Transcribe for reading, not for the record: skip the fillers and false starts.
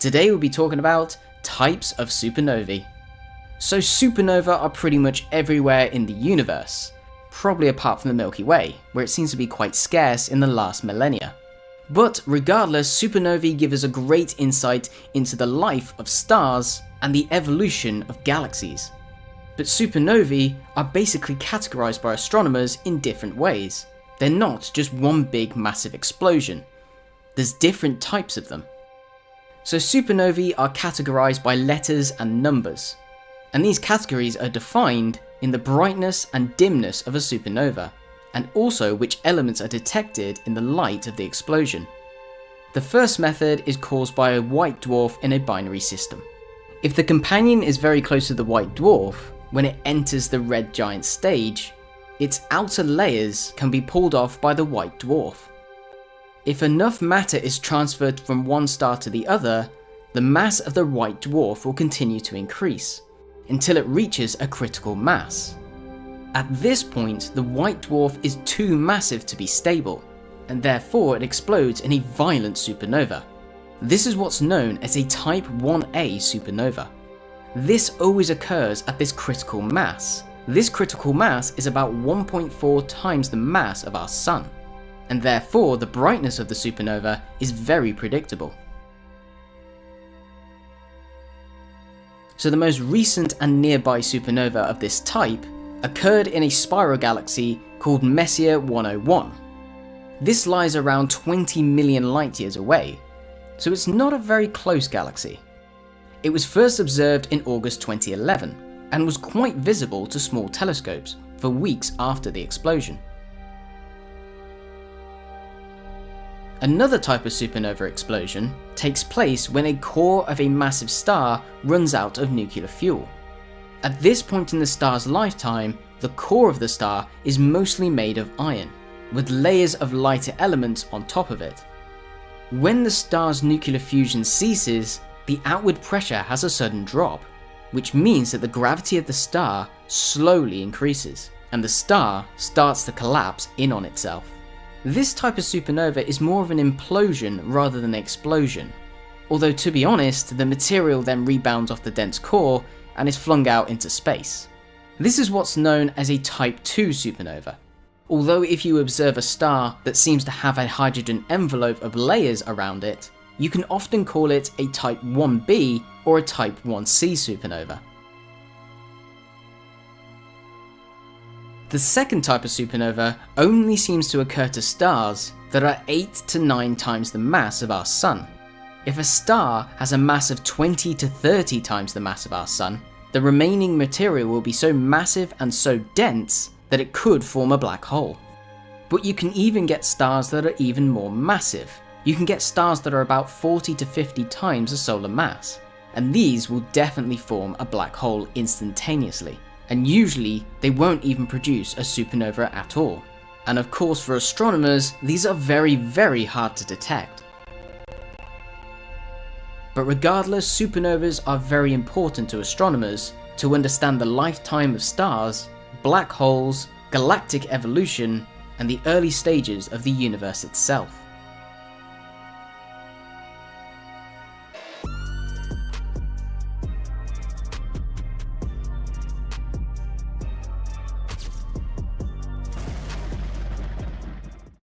Today we'll be talking about types of supernovae. So supernova are pretty much everywhere in the universe, probably apart from the Milky Way, where it seems to be quite scarce in the last millennia. But regardless, supernovae give us a great insight into the life of stars and the evolution of galaxies. But supernovae are basically categorized by astronomers in different ways. They're not just one big massive explosion. There's different types of them. So supernovae are categorized by letters and numbers, and these categories are defined in the brightness and dimness of a supernova, and also which elements are detected in the light of the explosion. The first method is caused by a white dwarf in a binary system. If the companion is very close to the white dwarf, when it enters the red giant stage, its outer layers can be pulled off by the white dwarf. If enough matter is transferred from one star to the other, the mass of the white dwarf will continue to increase, until it reaches a critical mass. At this point, the white dwarf is too massive to be stable, and therefore it explodes in a violent supernova. This is what's known as a Type 1a supernova. This always occurs at this critical mass. This critical mass is about 1.4 times the mass of our Sun, and therefore the brightness of the supernova is very predictable. So the most recent and nearby supernova of this type occurred in a spiral galaxy called Messier 101. This lies around 20 million light years away, so it's not a very close galaxy. It was first observed in August 2011 and was quite visible to small telescopes for weeks after the explosion. Another type of supernova explosion takes place when a core of a massive star runs out of nuclear fuel. At this point in the star's lifetime, the core of the star is mostly made of iron, with layers of lighter elements on top of it. When the star's nuclear fusion ceases, the outward pressure has a sudden drop, which means that the gravity of the star slowly increases, and the star starts to collapse in on itself. This type of supernova is more of an implosion rather than an explosion, although to be honest, the material then rebounds off the dense core and is flung out into space. This is what's known as a Type 2 supernova, although if you observe a star that seems to have a hydrogen envelope of layers around it, you can often call it a Type 1b or a Type 1c supernova. The second type of supernova only seems to occur to stars that are 8 to 9 times the mass of our Sun. If a star has a mass of 20 to 30 times the mass of our Sun, the remaining material will be so massive and so dense that it could form a black hole. But you can even get stars that are even more massive. You can get stars that are about 40 to 50 times the solar mass, and these will definitely form a black hole instantaneously. And usually they won't even produce a supernova at all. And of course for astronomers, these are very hard to detect. But regardless, supernovas are very important to astronomers to understand the lifetime of stars, black holes, galactic evolution, and the early stages of the universe itself.